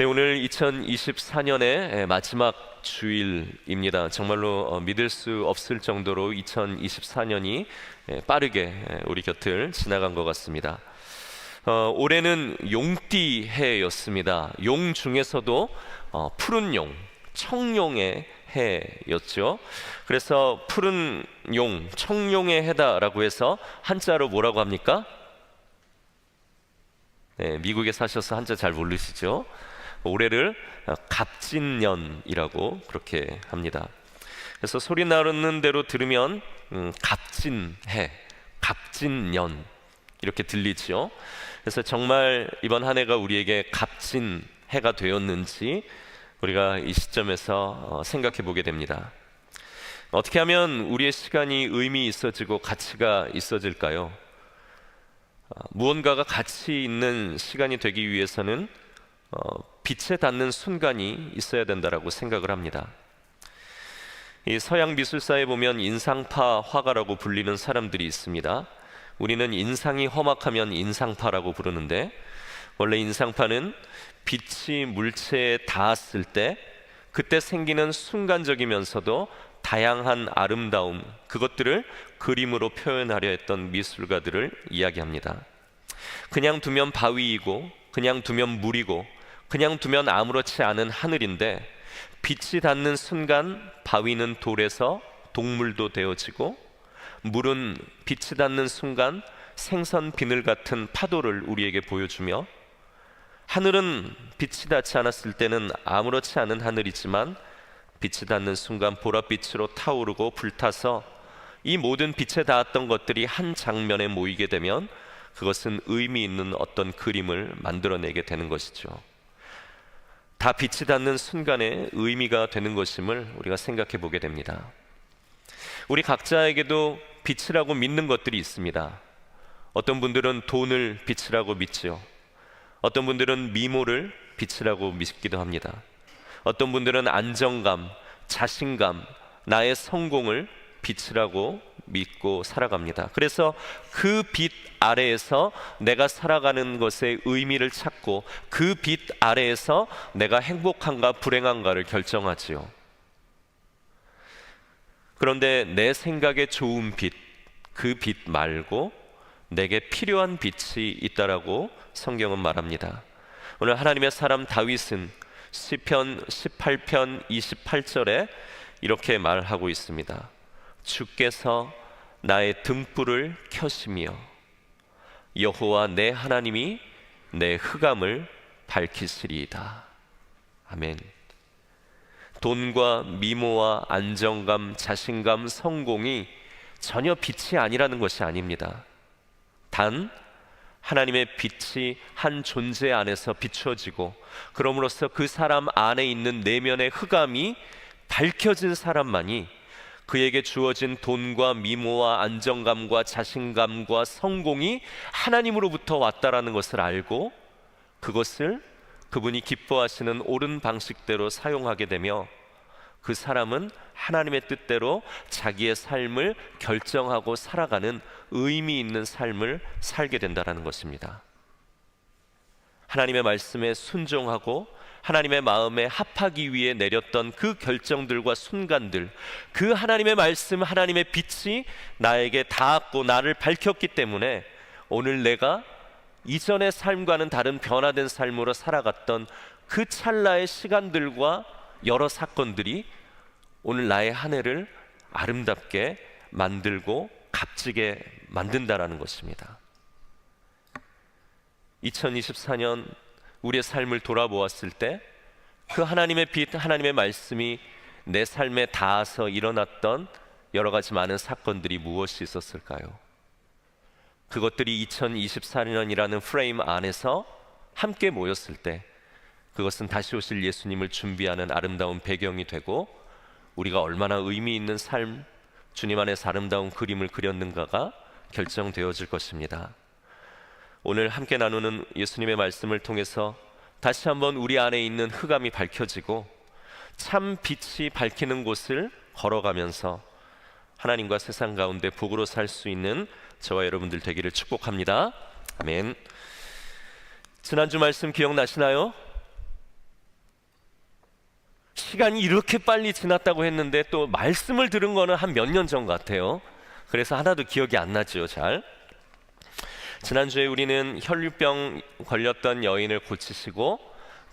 네, 오늘 2024년의 마지막 주일입니다. 정말로 믿을 수 없을 정도로 2024년이 빠르게 우리 곁을 지나간 것 같습니다. 올해는 용띠 해였습니다. 용 중에서도 푸른 용, 청룡의 해였죠. 그래서 푸른 용, 청룡의 해다라고 해서 한자로 뭐라고 합니까? 네, 미국에 사셔서 한자 잘 모르시죠? 올해를 갑진년이라고 그렇게 합니다. 그래서 소리 나는 대로 들으면 갑진해, 갑진년 이렇게 들리죠. 그래서 정말 이번 한 해가 우리에게 갑진해가 되었는지 우리가 이 시점에서 생각해 보게 됩니다. 어떻게 하면 우리의 시간이 의미 있어지고 가치가 있어질까요? 무언가가 가치 있는 시간이 되기 위해서는 빛에 닿는 순간이 있어야 된다라고 생각을 합니다. 이 서양 미술사에 보면 인상파 화가라고 불리는 사람들이 있습니다. 우리는 인상이 험악하면 인상파라고 부르는데, 원래 인상파는 빛이 물체에 닿았을 때 그때 생기는 순간적이면서도 다양한 아름다움, 그것들을 그림으로 표현하려 했던 미술가들을 이야기합니다. 그냥 두면 바위이고, 그냥 두면 물이고, 그냥 두면 아무렇지 않은 하늘인데, 빛이 닿는 순간 바위는 돌에서 동물도 되어지고, 물은 빛이 닿는 순간 생선 비늘 같은 파도를 우리에게 보여주며, 하늘은 빛이 닿지 않았을 때는 아무렇지 않은 하늘이지만 빛이 닿는 순간 보랏빛으로 타오르고 불타서 이 모든 빛에 닿았던 것들이 한 장면에 모이게 되면 그것은 의미 있는 어떤 그림을 만들어내게 되는 것이죠. 다 빛이 닿는 순간에 의미가 되는 것임을 우리가 생각해 보게 됩니다. 우리 각자에게도 빛이라고 믿는 것들이 있습니다. 어떤 분들은 돈을 빛이라고 믿지요. 어떤 분들은 미모를 빛이라고 믿기도 합니다. 어떤 분들은 안정감, 자신감, 나의 성공을 빛이라고 믿고 살아갑니다. 그래서 그 빛 아래에서 내가 살아가는 것의 의미를 찾고 그 빛 아래에서 내가 행복한가 불행한가를 결정하지요. 그런데 내 생각에 좋은 빛, 그 빛 말고 내게 필요한 빛이 있다라고 성경은 말합니다. 오늘 하나님의 사람 다윗은 시편 18편 28절에 이렇게 말하고 있습니다. 주께서 나의 등불을 켜시며 여호와 내 하나님이 내 흑암을 밝히시리이다. 아멘. 돈과 미모와 안정감, 자신감, 성공이 전혀 빛이 아니라는 것이 아닙니다. 단 하나님의 빛이 한 존재 안에서 비추어지고, 그럼으로써 그 사람 안에 있는 내면의 흑암이 밝혀진 사람만이 그에게 주어진 돈과 미모와 안정감과 자신감과 성공이 하나님으로부터 왔다라는 것을 알고 그것을 그분이 기뻐하시는 옳은 방식대로 사용하게 되며, 그 사람은 하나님의 뜻대로 자기의 삶을 결정하고 살아가는 의미 있는 삶을 살게 된다는 것입니다. 하나님의 말씀에 순종하고 하나님의 마음에 합하기 위해 내렸던 그 결정들과 순간들, 그 하나님의 말씀, 하나님의 빛이 나에게 닿았고 나를 밝혔기 때문에 오늘 내가 이전의 삶과는 다른 변화된 삶으로 살아갔던 그 찰나의 시간들과 여러 사건들이 오늘 나의 한 해를 아름답게 만들고 값지게 만든다라는 것입니다. 2024년 우리의 삶을 돌아보았을 때 그 하나님의 빛, 하나님의 말씀이 내 삶에 닿아서 일어났던 여러 가지 많은 사건들이 무엇이 있었을까요? 그것들이 2024년이라는 프레임 안에서 함께 모였을 때 그것은 다시 오실 예수님을 준비하는 아름다운 배경이 되고, 우리가 얼마나 의미 있는 삶, 주님 안에서 아름다운 그림을 그렸는가가 결정되어질 것입니다. 오늘 함께 나누는 예수님의 말씀을 통해서 다시 한번 우리 안에 있는 흑암이 밝혀지고 참 빛이 밝히는 곳을 걸어가면서 하나님과 세상 가운데 복으로 살 수 있는 저와 여러분들 되기를 축복합니다. 아멘. 지난주 말씀 기억나시나요? 시간이 이렇게 빨리 지났다고 했는데 또 말씀을 들은 거는 한 몇 년 전 같아요. 그래서 하나도 기억이 안 나죠, 잘. 지난주에 우리는 혈류병 걸렸던 여인을 고치시고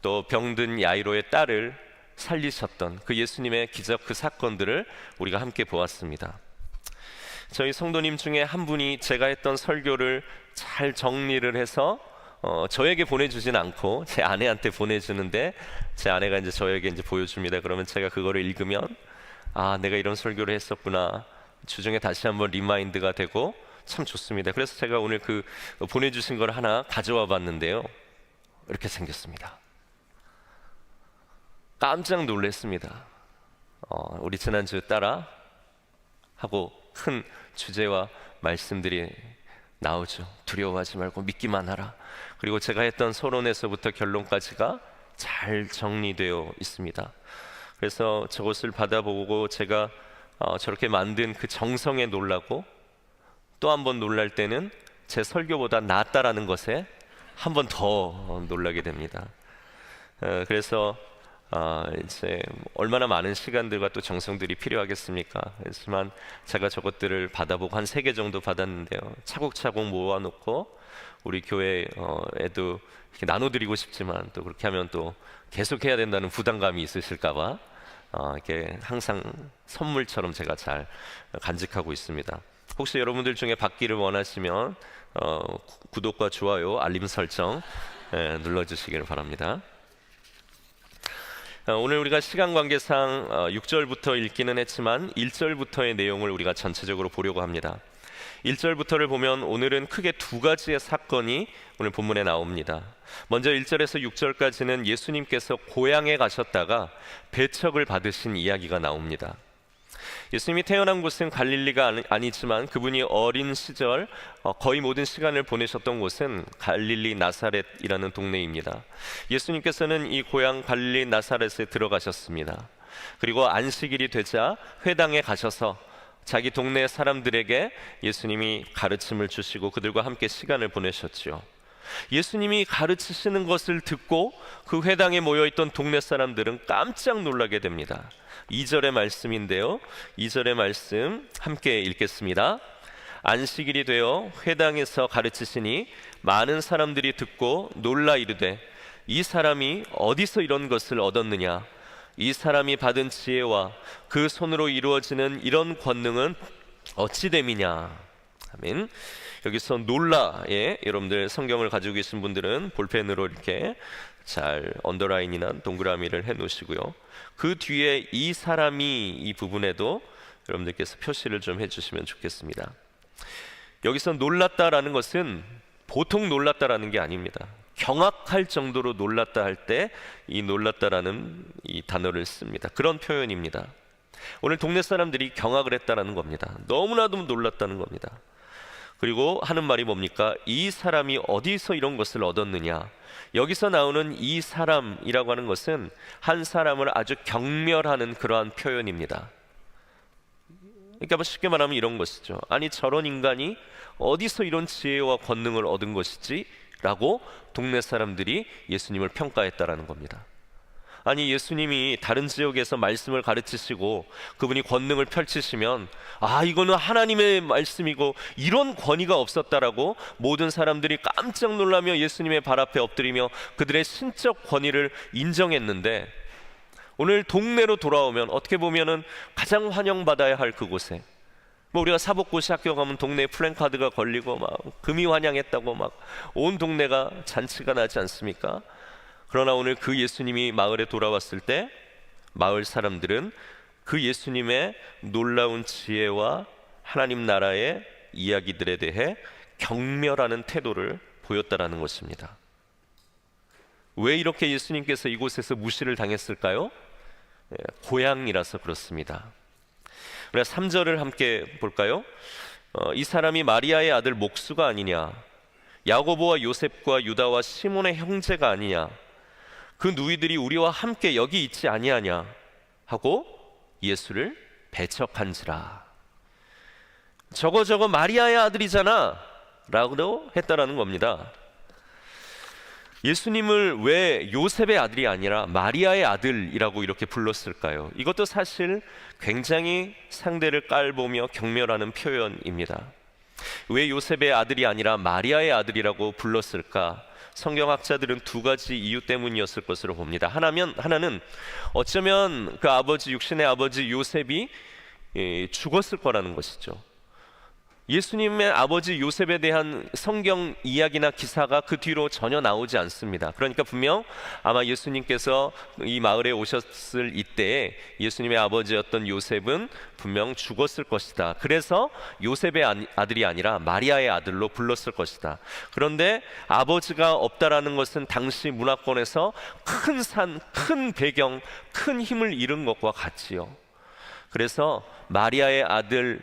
또 병든 야이로의 딸을 살리셨던 그 예수님의 기적, 그 사건들을 우리가 함께 보았습니다. 저희 성도님 중에 한 분이 제가 했던 설교를 잘 정리를 해서 저에게 보내주진 않고 제 아내한테 보내주는데, 제 아내가 이제 저에게 이제 보여줍니다. 그러면 제가 그거를 읽으면 내가 이런 설교를 했었구나, 주중에 다시 한번 리마인드가 되고 참 좋습니다. 그래서 제가 오늘 그 보내주신 걸 하나 가져와 봤는데요, 이렇게 생겼습니다. 깜짝 놀랐습니다. 우리 지난주 따라 하고 큰 주제와 말씀들이 나오죠. 두려워하지 말고 믿기만 하라. 그리고 제가 했던 서론에서부터 결론까지가 잘 정리되어 있습니다. 그래서 저것을 받아보고 제가 저렇게 만든 그 정성에 놀라고, 또 한 번 놀랄 때는 제 설교보다 낫다라는 것에 한 번 더 놀라게 됩니다. 그래서 이제 얼마나 많은 시간들과 또 정성들이 필요하겠습니까? 하지만 제가 저것들을 받아보고 한 3개 정도 받았는데요, 차곡차곡 모아놓고 우리 교회에도 이렇게 나눠드리고 싶지만 또 그렇게 하면 또 계속해야 된다는 부담감이 있으실까봐 이렇게 항상 선물처럼 제가 잘 간직하고 있습니다. 혹시 여러분들 중에 받기를 원하시면 구독과 좋아요, 알림 설정 눌러주시길 바랍니다. 오늘 우리가 시간 관계상 6절부터 읽기는 했지만 1절부터의 내용을 우리가 전체적으로 보려고 합니다. 1절부터를 보면 오늘은 크게 2가지의 사건이 오늘 본문에 나옵니다. 먼저 1절에서 6절까지는 예수님께서 고향에 가셨다가 배척을 받으신 이야기가 나옵니다. 예수님이 태어난 곳은 갈릴리가 아니지만 그분이 어린 시절 거의 모든 시간을 보내셨던 곳은 갈릴리 나사렛이라는 동네입니다. 예수님께서는 이 고향 갈릴리 나사렛에 들어가셨습니다. 그리고 안식일이 되자 회당에 가셔서 자기 동네 사람들에게 예수님이 가르침을 주시고 그들과 함께 시간을 보내셨죠. 예수님이 가르치시는 것을 듣고 그 회당에 모여있던 동네 사람들은 깜짝 놀라게 됩니다. 2절의 말씀인데요, 2절의 말씀 함께 읽겠습니다. 안식일이 되어 회당에서 가르치시니 많은 사람들이 듣고 놀라 이르되 이 사람이 어디서 이런 것을 얻었느냐, 이 사람이 받은 지혜와 그 손으로 이루어지는 이런 권능은 어찌 됨이냐. 아멘. 여기서 놀라에, 여러분들 성경을 가지고 계신 분들은 볼펜으로 이렇게 잘 언더라인이나 동그라미를 해 놓으시고요, 그 뒤에 이 사람이 이 부분에도 여러분들께서 표시를 좀 해주시면 좋겠습니다. 여기서 놀랐다라는 것은 보통 놀랐다라는 게 아닙니다. 경악할 정도로 놀랐다 할 때 이 놀랐다라는 이 단어를 씁니다. 그런 표현입니다. 오늘 동네 사람들이 경악을 했다라는 겁니다. 너무나도 놀랐다는 겁니다. 그리고 하는 말이 뭡니까? 이 사람이 어디서 이런 것을 얻었느냐. 여기서 나오는 이 사람이라고 하는 것은 한 사람을 아주 경멸하는 그러한 표현입니다. 그러니까 쉽게 말하면 이런 것이죠. 아니, 저런 인간이 어디서 이런 지혜와 권능을 얻은 것이지? 라고 동네 사람들이 예수님을 평가했다라는 겁니다. 아니, 예수님이 다른 지역에서 말씀을 가르치시고 그분이 권능을 펼치시면 이거는 하나님의 말씀이고 이런 권위가 없었다라고 모든 사람들이 깜짝 놀라며 예수님의 발 앞에 엎드리며 그들의 신적 권위를 인정했는데, 오늘 동네로 돌아오면 어떻게 보면은 가장 환영받아야 할 그곳에, 우리가 사복고시 학교 가면 동네에 플랜카드가 걸리고 막 금이 환영했다고 막 온 동네가 잔치가 나지 않습니까? 그러나 오늘 그 예수님이 마을에 돌아왔을 때 마을 사람들은 그 예수님의 놀라운 지혜와 하나님 나라의 이야기들에 대해 경멸하는 태도를 보였다라는 것입니다. 왜 이렇게 예수님께서 이곳에서 무시를 당했을까요? 고향이라서 그렇습니다. 우리가 3절을 함께 볼까요? 이 사람이 마리아의 아들 목수가 아니냐, 야고보와 요셉과 유다와 시몬의 형제가 아니냐, 그 누이들이 우리와 함께 여기 있지 아니하냐 하고 예수를 배척한지라. 저거 마리아의 아들이잖아 라고 했다라는 겁니다. 예수님을 왜 요셉의 아들이 아니라 마리아의 아들이라고 이렇게 불렀을까요? 이것도 사실 굉장히 상대를 깔보며 경멸하는 표현입니다. 왜 요셉의 아들이 아니라 마리아의 아들이라고 불렀을까? 성경학자들은 두 가지 이유 때문이었을 것으로 봅니다. 하나는 어쩌면 그 아버지, 육신의 아버지 요셉이 죽었을 거라는 것이죠. 예수님의 아버지 요셉에 대한 성경 이야기나 기사가 그 뒤로 전혀 나오지 않습니다. 그러니까 분명 아마 예수님께서 이 마을에 오셨을 이때에 예수님의 아버지였던 요셉은 분명 죽었을 것이다. 그래서 요셉의 아들이 아니라 마리아의 아들로 불렀을 것이다. 그런데 아버지가 없다라는 것은 당시 문화권에서 큰 산, 큰 배경, 큰 힘을 잃은 것과 같지요. 그래서 마리아의 아들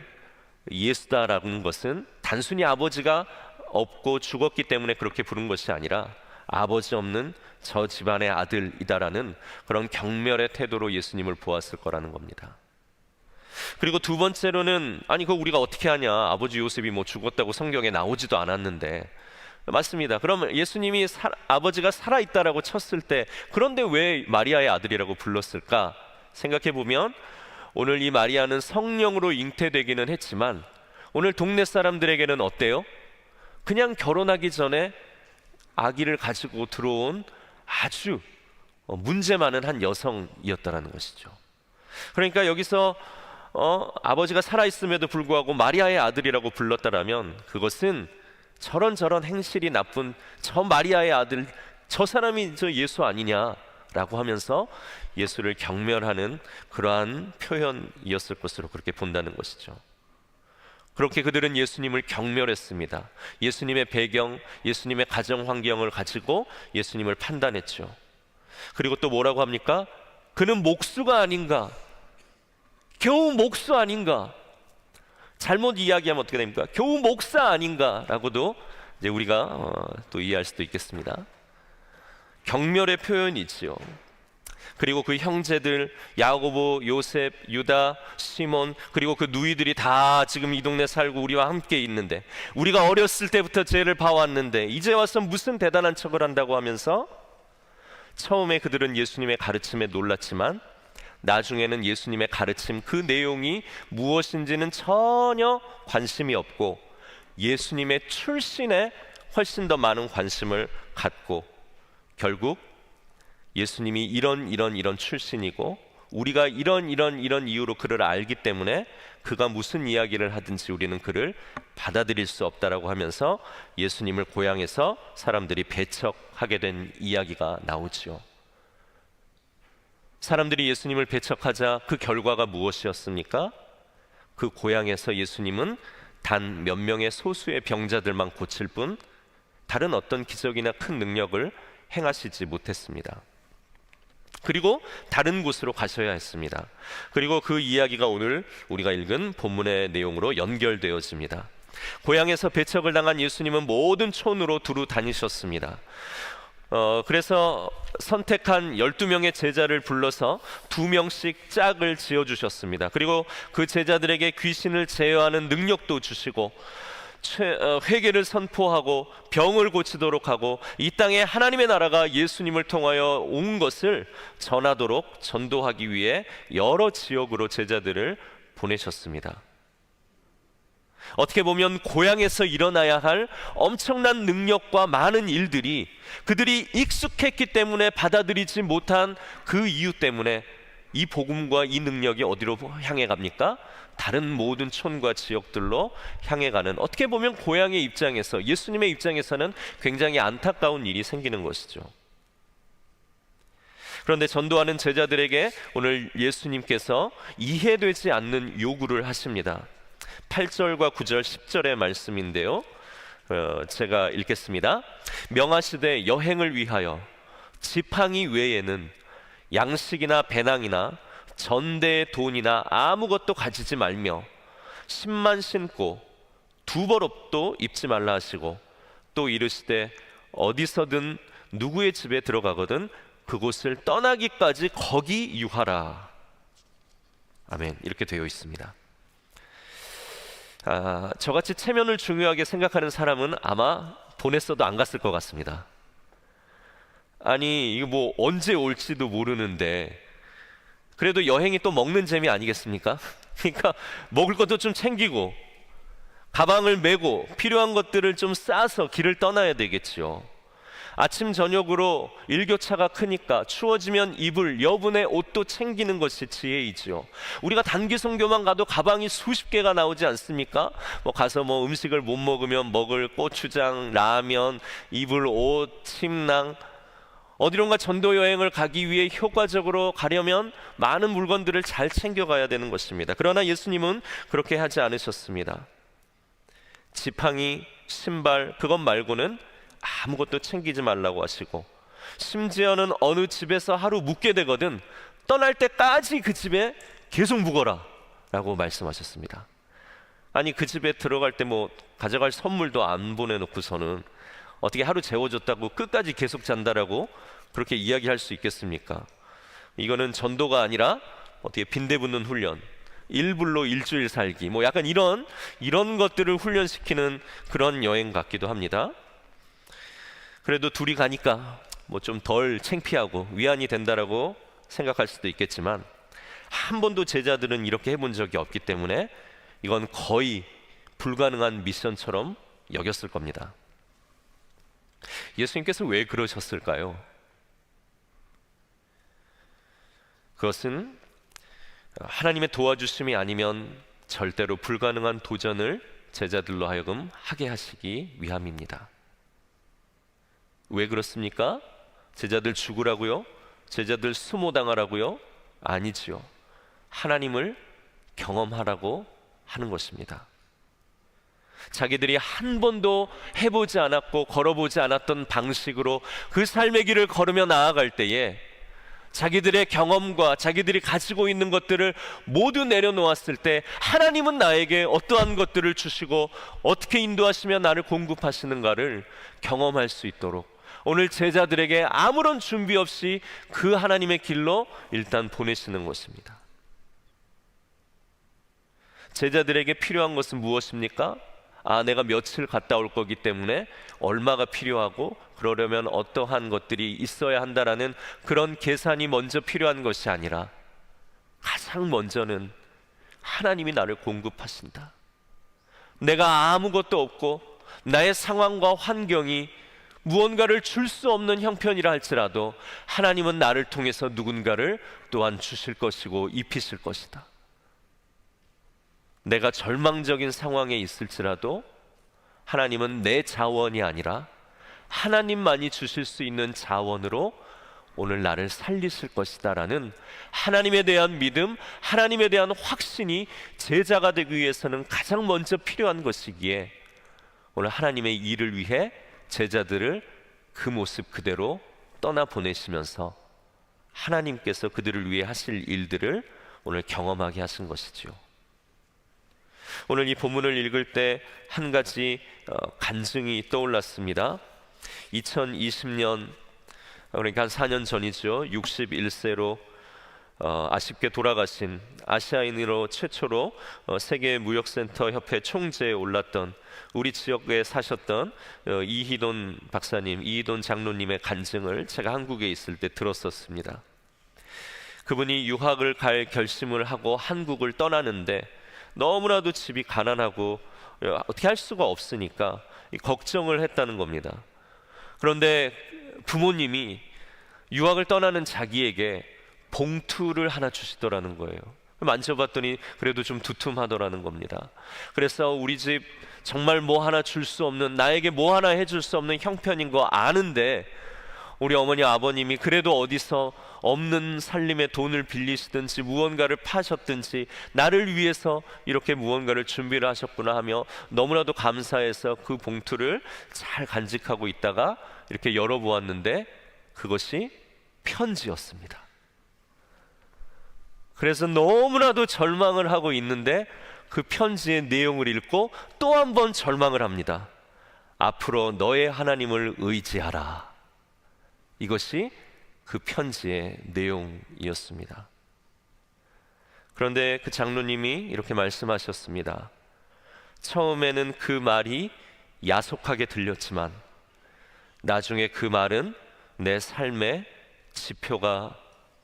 예수다라는 것은 단순히 아버지가 없고 죽었기 때문에 그렇게 부른 것이 아니라 아버지 없는 저 집안의 아들이다라는 그런 경멸의 태도로 예수님을 보았을 거라는 겁니다. 그리고 두 번째로는 아니 그거 우리가 어떻게 하냐, 아버지 요셉이 뭐 죽었다고 성경에 나오지도 않았는데. 맞습니다. 그러면 예수님이 아버지가 살아있다라고 쳤을 때 그런데 왜 마리아의 아들이라고 불렀을까 생각해 보면 오늘 이 마리아는 성령으로 잉태되기는 했지만 오늘 동네 사람들에게는 어때요? 그냥 결혼하기 전에 아기를 가지고 들어온 아주 문제 많은 한 여성이었다라는 것이죠. 그러니까 여기서 아버지가 살아있음에도 불구하고 마리아의 아들이라고 불렀다라면 그것은 저런 행실이 나쁜 저 마리아의 아들, 저 사람이 저 예수 아니냐라고 하면서 예수를 경멸하는 그러한 표현이었을 것으로 그렇게 본다는 것이죠. 그렇게 그들은 예수님을 경멸했습니다. 예수님의 배경, 예수님의 가정 환경을 가지고 예수님을 판단했죠. 그리고 또 뭐라고 합니까? 그는 목수가 아닌가? 겨우 목수 아닌가? 잘못 이야기하면 어떻게 됩니까? 겨우 목사 아닌가? 라고도 이제 우리가 또 이해할 수도 있겠습니다. 경멸의 표현이지요. 그리고 그 형제들 야고보, 요셉, 유다, 시몬 그리고 그 누이들이 다 지금 이 동네 살고 우리와 함께 있는데 우리가 어렸을 때부터 쟤를 봐왔는데 이제 와서 무슨 대단한 척을 한다고 하면서 처음에 그들은 예수님의 가르침에 놀랐지만 나중에는 예수님의 가르침 그 내용이 무엇인지는 전혀 관심이 없고 예수님의 출신에 훨씬 더 많은 관심을 갖고 결국 예수님이 이런 출신이고 우리가 이런 이유로 그를 알기 때문에 그가 무슨 이야기를 하든지 우리는 그를 받아들일 수 없다라고 하면서 예수님을 고향에서 사람들이 배척하게 된 이야기가 나오지요. 사람들이 예수님을 배척하자 그 결과가 무엇이었습니까? 그 고향에서 예수님은 단 몇 명의 소수의 병자들만 고칠 뿐 다른 어떤 기적이나 큰 능력을 행하시지 못했습니다. 그리고 다른 곳으로 가셔야 했습니다. 그리고 그 이야기가 오늘 우리가 읽은 본문의 내용으로 연결되어집니다. 고향에서 배척을 당한 예수님은 모든 촌으로 두루 다니셨습니다. 그래서 선택한 12명의 제자를 불러서 2명씩 짝을 지어주셨습니다. 그리고 그 제자들에게 귀신을 제어하는 능력도 주시고 회개를 선포하고 병을 고치도록 하고 이 땅에 하나님의 나라가 예수님을 통하여 온 것을 전하도록 전도하기 위해 여러 지역으로 제자들을 보내셨습니다. 어떻게 보면 고향에서 일어나야 할 엄청난 능력과 많은 일들이 그들이 익숙했기 때문에 받아들이지 못한 그 이유 때문에 이 복음과 이 능력이 어디로 향해 갑니까? 다른 모든 촌과 지역들로 향해 가는, 어떻게 보면 고향의 입장에서, 예수님의 입장에서는 굉장히 안타까운 일이 생기는 것이죠. 그런데 전도하는 제자들에게 오늘 예수님께서 이해되지 않는 요구를 하십니다. 8절과 9절 10절의 말씀인데요, 제가 읽겠습니다. 명하시되 여행을 위하여 지팡이 외에는 양식이나 배낭이나 전대의 돈이나 아무것도 가지지 말며 신만 신고 두벌옷도 입지 말라 하시고 또 이르시되 어디서든 누구의 집에 들어가거든 그곳을 떠나기까지 거기 유하라. 아멘. 이렇게 되어 있습니다. 저같이 체면을 중요하게 생각하는 사람은 아마 보냈어도 안 갔을 것 같습니다. 아니 이거 뭐 언제 올지도 모르는데 그래도 여행이 또 먹는 재미 아니겠습니까? 그러니까 먹을 것도 좀 챙기고 가방을 메고 필요한 것들을 좀 싸서 길을 떠나야 되겠지요. 아침 저녁으로 일교차가 크니까 추워지면 이불, 여분의 옷도 챙기는 것이 지혜이지요. 우리가 단기 선교만 가도 가방이 수십 개가 나오지 않습니까? 가서 음식을 못 먹으면 먹을 고추장, 라면, 이불, 옷, 침낭, 어디론가 전도 여행을 가기 위해 효과적으로 가려면 많은 물건들을 잘 챙겨가야 되는 것입니다. 그러나 예수님은 그렇게 하지 않으셨습니다. 지팡이, 신발 그것 말고는 아무것도 챙기지 말라고 하시고, 심지어는 어느 집에서 하루 묵게 되거든 떠날 때까지 그 집에 계속 묵어라 라고 말씀하셨습니다. 아니 그 집에 들어갈 때 가져갈 선물도 안 보내놓고서는 어떻게 하루 재워줬다고 끝까지 계속 잔다라고 그렇게 이야기할 수 있겠습니까? 이거는 전도가 아니라 어떻게 빈대붙는 훈련, 일불로 일주일 살기 약간 이런 것들을 훈련시키는 그런 여행 같기도 합니다. 그래도 둘이 가니까 좀 덜 창피하고 위안이 된다라고 생각할 수도 있겠지만 한 번도 제자들은 이렇게 해본 적이 없기 때문에 이건 거의 불가능한 미션처럼 여겼을 겁니다. 예수님께서 왜 그러셨을까요? 그것은 하나님의 도와주심이 아니면 절대로 불가능한 도전을 제자들로 하여금 하게 하시기 위함입니다. 왜 그렇습니까? 제자들 죽으라고요? 제자들 수모당하라고요? 아니지요. 하나님을 경험하라고 하는 것입니다. 자기들이 한 번도 해보지 않았고 걸어보지 않았던 방식으로 그 삶의 길을 걸으며 나아갈 때에 자기들의 경험과 자기들이 가지고 있는 것들을 모두 내려놓았을 때 하나님은 나에게 어떠한 것들을 주시고 어떻게 인도하시며 나를 공급하시는가를 경험할 수 있도록 오늘 제자들에게 아무런 준비 없이 그 하나님의 길로 일단 보내시는 것입니다. 제자들에게 필요한 것은 무엇입니까? 내가 며칠 갔다 올 거기 때문에 얼마가 필요하고 그러려면 어떠한 것들이 있어야 한다라는 그런 계산이 먼저 필요한 것이 아니라 가장 먼저는 하나님이 나를 공급하신다. 내가 아무것도 없고 나의 상황과 환경이 무언가를 줄 수 없는 형편이라 할지라도 하나님은 나를 통해서 누군가를 또한 주실 것이고 입히실 것이다. 내가 절망적인 상황에 있을지라도 하나님은 내 자원이 아니라 하나님만이 주실 수 있는 자원으로 오늘 나를 살리실 것이다 라는 하나님에 대한 믿음, 하나님에 대한 확신이 제자가 되기 위해서는 가장 먼저 필요한 것이기에 오늘 하나님의 일을 위해 제자들을 그 모습 그대로 떠나보내시면서 하나님께서 그들을 위해 하실 일들을 오늘 경험하게 하신 것이지요. 오늘 이 본문을 읽을 때 한 가지 간증이 떠올랐습니다. 2020년 그러니까 한 4년 전이죠. 61세로 아쉽게 돌아가신 아시아인으로 최초로 세계무역센터 협회 총재에 올랐던 우리 지역에 사셨던 이희돈 박사님, 이희돈 장로님의 간증을 제가 한국에 있을 때 들었었습니다. 그분이 유학을 갈 결심을 하고 한국을 떠나는데 너무나도 집이 가난하고 어떻게 할 수가 없으니까 걱정을 했다는 겁니다. 그런데 부모님이 유학을 떠나는 자기에게 봉투를 하나 주시더라는 거예요. 만져봤더니 그래도 좀 두툼하더라는 겁니다. 그래서 우리 집 정말 뭐 하나 줄 수 없는, 나에게 뭐 하나 해줄 수 없는 형편인 거 아는데 우리 어머니 아버님이 그래도 어디서 없는 살림에 돈을 빌리시든지 무언가를 파셨든지 나를 위해서 이렇게 무언가를 준비를 하셨구나 하며 너무나도 감사해서 그 봉투를 잘 간직하고 있다가 이렇게 열어보았는데 그것이 편지였습니다. 그래서 너무나도 절망을 하고 있는데 그 편지의 내용을 읽고 또 한 번 절망을 합니다. 앞으로 너의 하나님을 의지하라. 이것이 그 편지의 내용이었습니다. 그런데 그 장로님이 이렇게 말씀하셨습니다. 처음에는 그 말이 야속하게 들렸지만 나중에 그 말은 내 삶의 지표가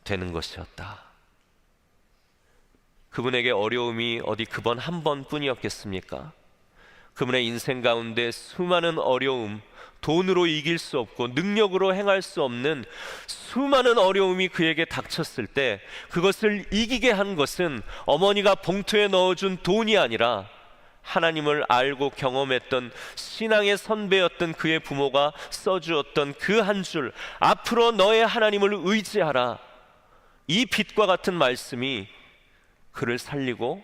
되는 것이었다. 그분에게 어려움이 어디 그번 한 번뿐이었겠습니까? 그분의 인생 가운데 수많은 어려움, 돈으로 이길 수 없고 능력으로 행할 수 없는 수많은 어려움이 그에게 닥쳤을 때 그것을 이기게 한 것은 어머니가 봉투에 넣어준 돈이 아니라 하나님을 알고 경험했던 신앙의 선배였던 그의 부모가 써주었던 그 한 줄, 앞으로 너의 하나님을 의지하라, 이 빛과 같은 말씀이 그를 살리고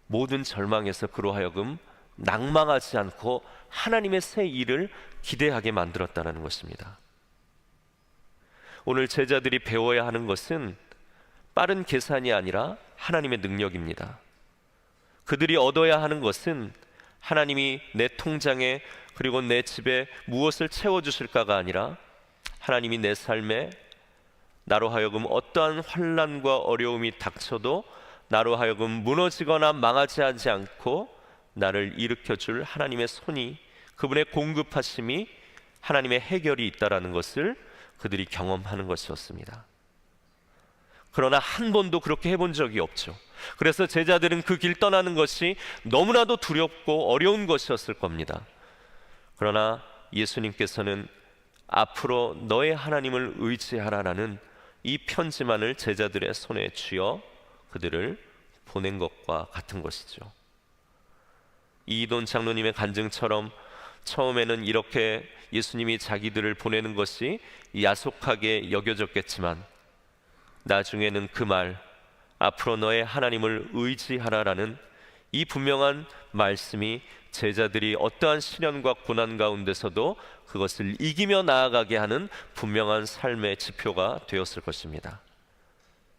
모든 절망에서 그로 하여금 낭망하지 않고 하나님의 새 일을 기대하게 만들었다는 것입니다. 오늘 제자들이 배워야 하는 것은 빠른 계산이 아니라 하나님의 능력입니다. 그들이 얻어야 하는 것은 하나님이 내 통장에 그리고 내 집에 무엇을 채워주실까가 아니라 하나님이 내 삶에 나로 하여금 어떠한 환난과 어려움이 닥쳐도 나로 하여금 무너지거나 망하지 하지 않고 나를 일으켜줄 하나님의 손이, 그분의 공급하심이, 하나님의 해결이 있다라는 것을 그들이 경험하는 것이었습니다. 그러나 한 번도 그렇게 해본 적이 없죠. 그래서 제자들은 그 길 떠나는 것이 너무나도 두렵고 어려운 것이었을 겁니다. 그러나 예수님께서는 앞으로 너의 하나님을 의지하라라는 이 편지만을 제자들의 손에 쥐어 그들을 보낸 것과 같은 것이죠. 이돈 장로님의 간증처럼 처음에는 이렇게 예수님이 자기들을 보내는 것이 야속하게 여겨졌겠지만 나중에는 그 말, 앞으로 너의 하나님을 의지하라라는 이 분명한 말씀이 제자들이 어떠한 시련과 고난 가운데서도 그것을 이기며 나아가게 하는 분명한 삶의 지표가 되었을 것입니다.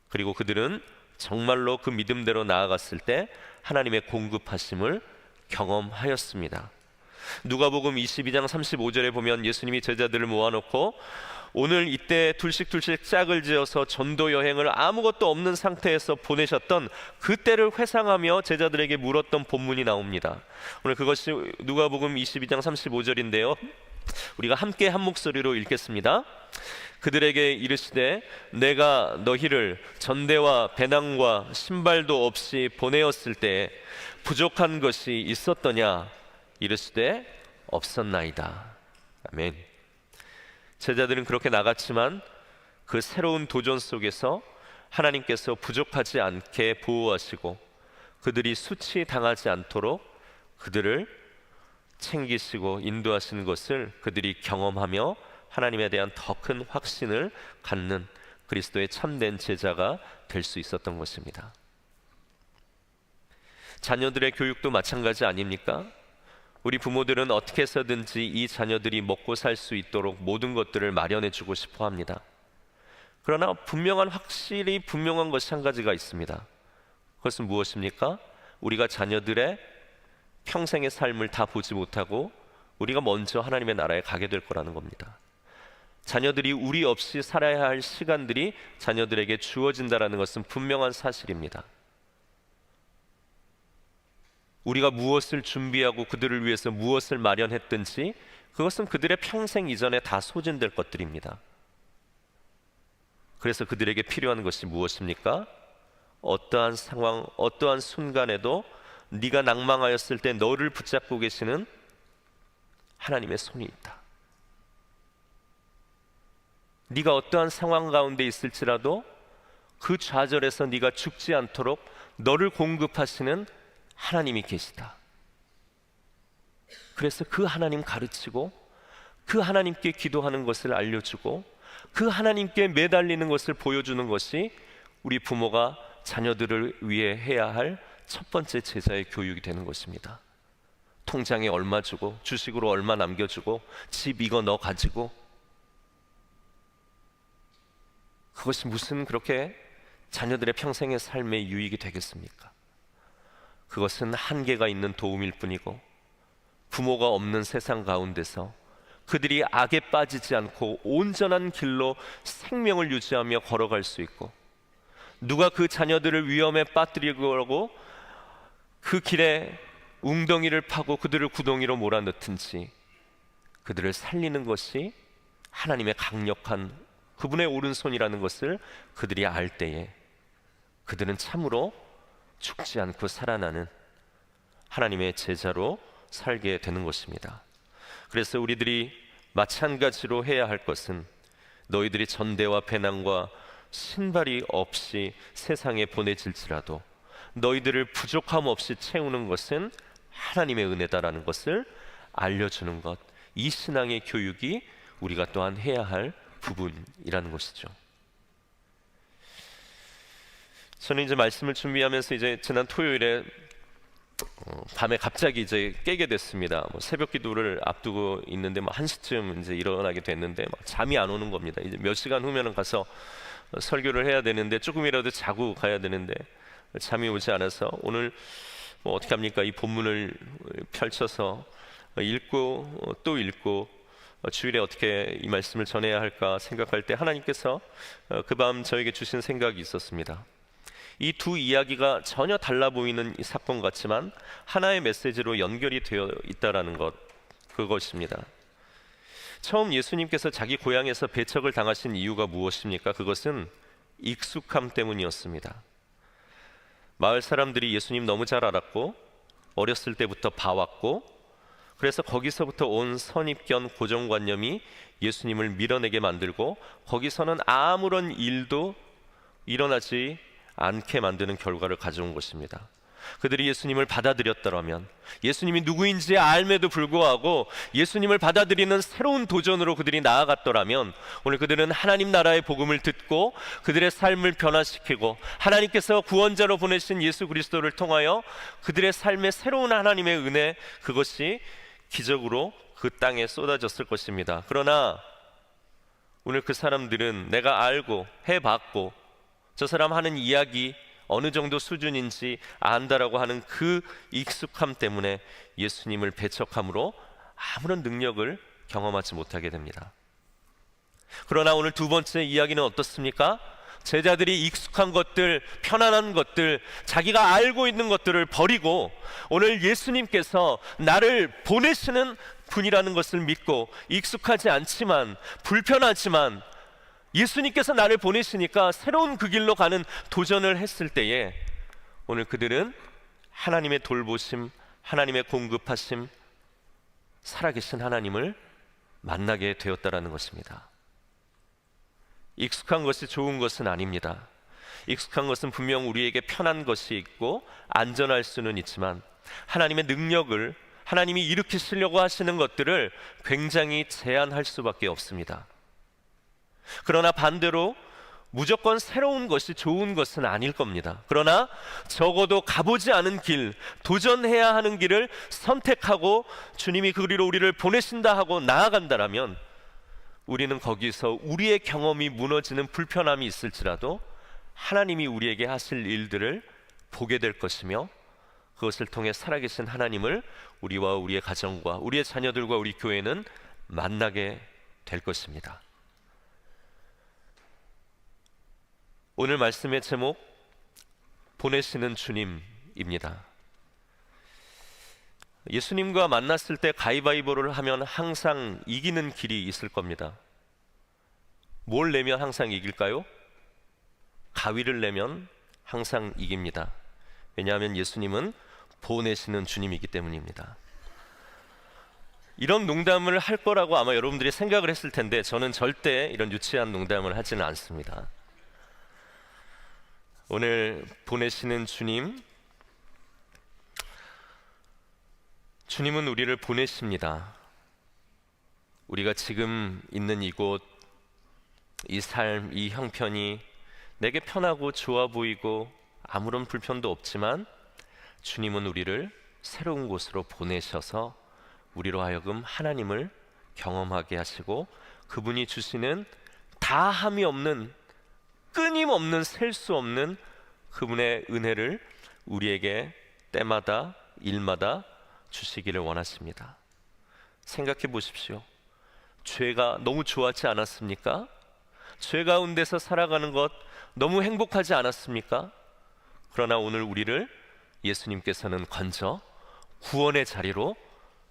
그리고 그들은 정말로 그 믿음대로 나아갔을 때 하나님의 공급하심을 경험하였습니다. 누가복음 22장 35절에 보면 예수님이 제자들을 모아놓고 오늘 이때 둘씩 짝을 지어서 전도 여행을 아무것도 없는 상태에서 보내셨던 그때를 회상하며 제자들에게 물었던 본문이 나옵니다. 오늘 그것이 누가복음 22장 35절인데요. 우리가 함께 한 목소리로 읽겠습니다. 그들에게 이르시되 내가 너희를 전대와 배낭과 신발도 없이 보내었을 때 부족한 것이 있었더냐? 이르시되 없었나이다. 아멘. 제자들은 그렇게 나갔지만 그 새로운 도전 속에서 하나님께서 부족하지 않게 보호하시고 그들이 수치당하지 않도록 그들을 챙기시고 인도하시는 것을 그들이 경험하며 하나님에 대한 더 큰 확신을 갖는 그리스도의 참된 제자가 될 수 있었던 것입니다. 자녀들의 교육도 마찬가지 아닙니까? 우리 부모들은 어떻게 해서든지 이 자녀들이 먹고 살 수 있도록 모든 것들을 마련해 주고 싶어 합니다. 그러나 확실히 분명한 것이 한 가지가 있습니다. 그것은 무엇입니까? 우리가 자녀들의 평생의 삶을 다 보지 못하고 우리가 먼저 하나님의 나라에 가게 될 거라는 겁니다. 자녀들이 우리 없이 살아야 할 시간들이 자녀들에게 주어진다는 것은 분명한 사실입니다. 우리가 무엇을 준비하고 그들을 위해서 무엇을 마련했든지 그것은 그들의 평생 이전에 다 소진될 것들입니다. 그래서 그들에게 필요한 것이 무엇입니까? 어떠한 상황, 어떠한 순간에도 네가 낭망하였을 때 너를 붙잡고 계시는 하나님의 손이 있다. 네가 어떠한 상황 가운데 있을지라도 그 좌절에서 네가 죽지 않도록 너를 공급하시는 하나님이 계시다. 그래서 그 하나님 가르치고 그 하나님께 기도하는 것을 알려주고 그 하나님께 매달리는 것을 보여주는 것이 우리 부모가 자녀들을 위해 해야 할 첫 번째 제자의 교육이 되는 것입니다. 통장에 얼마 주고 주식으로 얼마 남겨주고 집 이거 너 가지고 그것이 무슨 그렇게 자녀들의 평생의 삶의 유익이 되겠습니까? 그것은 한계가 있는 도움일 뿐이고 부모가 없는 세상 가운데서 그들이 악에 빠지지 않고 온전한 길로 생명을 유지하며 걸어갈 수 있고 누가 그 자녀들을 위험에 빠뜨리려고 그 길에 웅덩이를 파고 그들을 구덩이로 몰아넣든지 그들을 살리는 것이 하나님의 강력한 그분의 오른손이라는 것을 그들이 알 때에 그들은 참으로 죽지 않고 살아나는 하나님의 제자로 살게 되는 것입니다. 그래서 우리들이 마찬가지로 해야 할 것은 너희들이 전대와 배낭과 신발이 없이 세상에 보내질지라도 너희들을 부족함 없이 채우는 것은 하나님의 은혜다라는 것을 알려주는 것, 이 신앙의 교육이 우리가 또한 해야 할 부분이라는 것이죠. 저는 이제 말씀을 준비하면서 이제 지난 토요일에 밤에 갑자기 이제 깨게 됐습니다. 새벽 기도를 앞두고 있는데 1시쯤 이제 일어나게 됐는데 잠이 안 오는 겁니다. 이제 몇 시간 후면은 가서 설교를 해야 되는데 조금이라도 자고 가야 되는데 잠이 오지 않아서 오늘 어떻게 합니까? 이 본문을 펼쳐서 읽고 또 읽고 주일에 어떻게 이 말씀을 전해야 할까 생각할 때 하나님께서 그 밤 저에게 주신 생각이 있었습니다. 이 두 이야기가 전혀 달라 보이는 이 사건 같지만 하나의 메시지로 연결이 되어 있다라는 것, 그것입니다. 처음 예수님께서 자기 고향에서 배척을 당하신 이유가 무엇입니까? 그것은 익숙함 때문이었습니다. 마을 사람들이 예수님 너무 잘 알았고 어렸을 때부터 봐왔고, 그래서 거기서부터 온 선입견 고정관념이 예수님을 밀어내게 만들고 거기서는 아무런 일도 일어나지 않게 만드는 결과를 가져온 것입니다. 그들이 예수님을 받아들였더라면, 예수님이 누구인지 알매도 불구하고 예수님을 받아들이는 새로운 도전으로 그들이 나아갔더라면 오늘 그들은 하나님 나라의 복음을 듣고 그들의 삶을 변화시키고 하나님께서 구원자로 보내신 예수 그리스도를 통하여 그들의 삶에 새로운 하나님의 은혜, 그것이 기적으로 그 땅에 쏟아졌을 것입니다. 그러나 오늘 그 사람들은 내가 알고 해봤고 저 사람 하는 이야기 어느 정도 수준인지 안다라고 하는 그 익숙함 때문에 예수님을 배척함으로 아무런 능력을 경험하지 못하게 됩니다. 그러나 오늘 두 번째 이야기는 어떻습니까? 제자들이 익숙한 것들, 편안한 것들, 자기가 알고 있는 것들을 버리고 오늘 예수님께서 나를 보내시는 분이라는 것을 믿고 익숙하지 않지만 불편하지만 예수님께서 나를 보내시니까 새로운 그 길로 가는 도전을 했을 때에 오늘 그들은 하나님의 돌보심, 하나님의 공급하심, 살아계신 하나님을 만나게 되었다라는 것입니다. 익숙한 것이 좋은 것은 아닙니다. 익숙한 것은 분명 우리에게 편한 것이 있고 안전할 수는 있지만 하나님의 능력을, 하나님이 일으키시려고 하시는 것들을 굉장히 제한할 수밖에 없습니다. 그러나 반대로 무조건 새로운 것이 좋은 것은 아닐 겁니다. 그러나 적어도 가보지 않은 길, 도전해야 하는 길을 선택하고 주님이 그리로 우리를 보내신다 하고 나아간다라면 우리는 거기서 우리의 경험이 무너지는 불편함이 있을지라도 하나님이 우리에게 하실 일들을 보게 될 것이며 그것을 통해 살아계신 하나님을 우리와 우리의 가정과 우리의 자녀들과 우리 교회는 만나게 될 것입니다. 오늘 말씀의 제목, 보내시는 주님입니다. 예수님과 만났을 때 가위바위보를 하면 항상 이기는 길이 있을 겁니다. 뭘 내면 항상 이길까요? 가위를 내면 항상 이깁니다. 왜냐하면 예수님은 보내시는 주님이기 때문입니다. 이런 농담을 할 거라고 아마 여러분들이 생각을 했을 텐데 저는 절대 이런 유치한 농담을 하지는 않습니다. 오늘 보내시는 주님은 우리를 보내십니다. 우리가 지금 있는 이곳, 이 삶, 이 형편이 내게 편하고 좋아 보이고 아무런 불편도 없지만 주님은 우리를 새로운 곳으로 보내셔서 우리로 하여금 하나님을 경험하게 하시고 그분이 주시는 다함이 없는, 끊임없는, 셀 수 없는 그분의 은혜를 우리에게 때마다 일마다 주시기를 원하십니다. 생각해 보십시오. 죄가 너무 좋았지 않았습니까? 죄 가운데서 살아가는 것 너무 행복하지 않았습니까? 그러나 오늘 우리를 예수님께서는 건져 구원의 자리로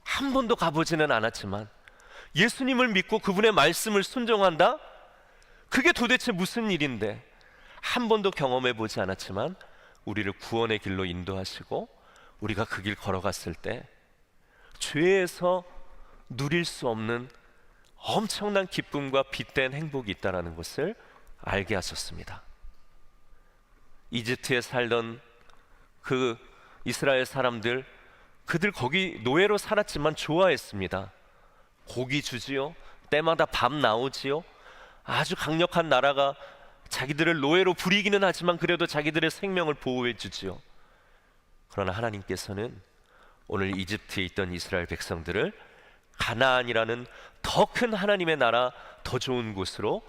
한 번도 가보지는 않았지만 예수님을 믿고 그분의 말씀을 순종한다? 그게 도대체 무슨 일인데? 한 번도 경험해 보지 않았지만 우리를 구원의 길로 인도하시고 우리가 그 길 걸어갔을 때 죄에서 누릴 수 없는 엄청난 기쁨과 빛된 행복이 있다는 것을 알게 하셨습니다. 이집트에 살던 그 이스라엘 사람들, 그들 거기 노예로 살았지만 좋아했습니다. 고기 주지요, 때마다 밥 나오지요. 아주 강력한 나라가 자기들을 노예로 부리기는 하지만 그래도 자기들의 생명을 보호해 주지요. 그러나 하나님께서는 오늘 이집트에 있던 이스라엘 백성들을 가나안이라는 더 큰 하나님의 나라, 더 좋은 곳으로,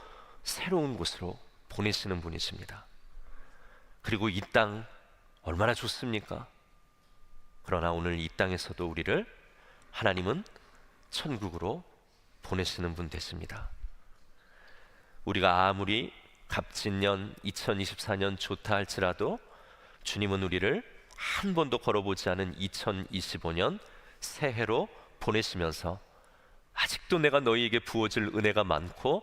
새로운 곳으로 보내시는 분이십니다. 그리고 이 땅 얼마나 좋습니까? 그러나 오늘 이 땅에서도 우리를 하나님은 천국으로 보내시는 분 되십니다. 우리가 아무리 갑진년 2024년 좋다 할지라도 주님은 우리를 한 번도 걸어보지 않은 2025년 새해로 보내시면서 아직도 내가 너희에게 부어줄 은혜가 많고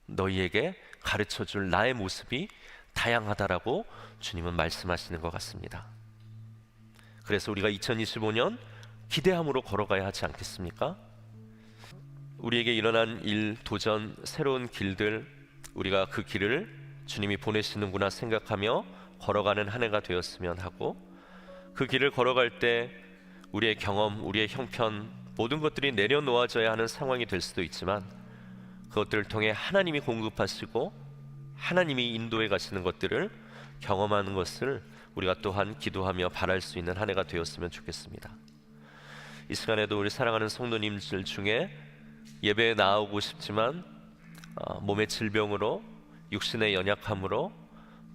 너희에게 가르쳐줄 나의 모습이 다양하다라고 주님은 말씀하시는 것 같습니다. 그래서 우리가 2025년 기대함으로 걸어가야 하지 않겠습니까? 우리에게 일어난 일, 도전, 새로운 길들, 우리가 그 길을 주님이 보내시는구나 생각하며 걸어가는 한 해가 되었으면 하고, 그 길을 걸어갈 때 우리의 경험, 우리의 형편, 모든 것들이 내려놓아져야 하는 상황이 될 수도 있지만 그것들을 통해 하나님이 공급하시고 하나님이 인도해 가시는 것들을 경험하는 것을 우리가 또한 기도하며 바랄 수 있는 한 해가 되었으면 좋겠습니다. 이 시간에도 우리 사랑하는 성도님들 중에 예배에 나오고 싶지만 몸의 질병으로, 육신의 연약함으로,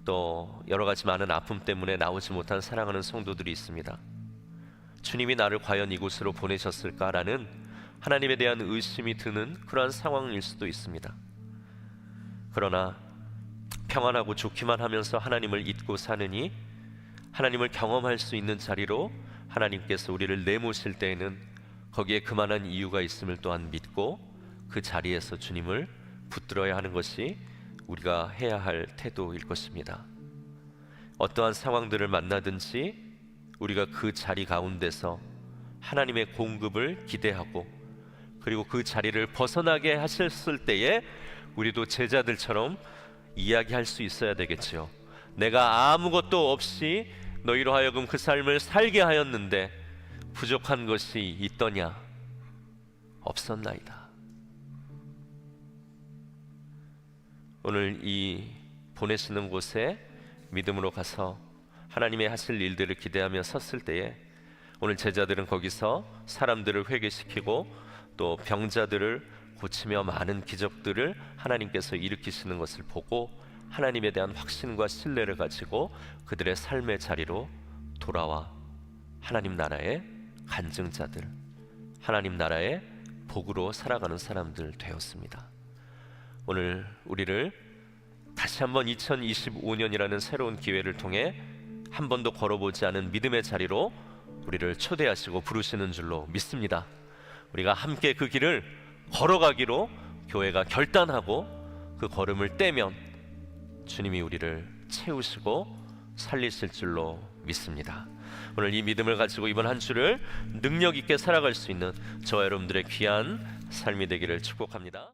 또 여러 가지 많은 아픔 때문에 나오지 못한 사랑하는 성도들이 있습니다. 주님이 나를 과연 이곳으로 보내셨을까라는 하나님에 대한 의심이 드는 그러한 상황일 수도 있습니다. 그러나 평안하고 좋기만 하면서 하나님을 잊고 사느니 하나님을 경험할 수 있는 자리로 하나님께서 우리를 내모실 때에는 거기에 그만한 이유가 있음을 또한 믿고 그 자리에서 주님을 붙들어야 하는 것이 우리가 해야 할 태도일 것입니다. 어떠한 상황들을 만나든지 우리가 그 자리 가운데서 하나님의 공급을 기대하고, 그리고 그 자리를 벗어나게 하셨을 때에 우리도 제자들처럼 이야기할 수 있어야 되겠지요. 내가 아무것도 없이 너희로 하여금 그 삶을 살게 하였는데 부족한 것이 있더냐? 없었나이다. 오늘 이 보내시는 곳에 믿음으로 가서 하나님의 하실 일들을 기대하며 섰을 때에 오늘 제자들은 거기서 사람들을 회개시키고 또 병자들을 고치며 많은 기적들을 하나님께서 일으키시는 것을 보고 하나님에 대한 확신과 신뢰를 가지고 그들의 삶의 자리로 돌아와 하나님 나라의 간증자들, 하나님 나라의 복으로 살아가는 사람들 되었습니다. 오늘 우리를 다시 한번 2025년이라는 새로운 기회를 통해 한 번도 걸어보지 않은 믿음의 자리로 우리를 초대하시고 부르시는 줄로 믿습니다. 우리가 함께 그 길을 걸어가기로 교회가 결단하고 그 걸음을 떼면 주님이 우리를 채우시고 살리실 줄로 믿습니다. 오늘 이 믿음을 가지고 이번 한 주를 능력 있게 살아갈 수 있는 저와 여러분들의 귀한 삶이 되기를 축복합니다.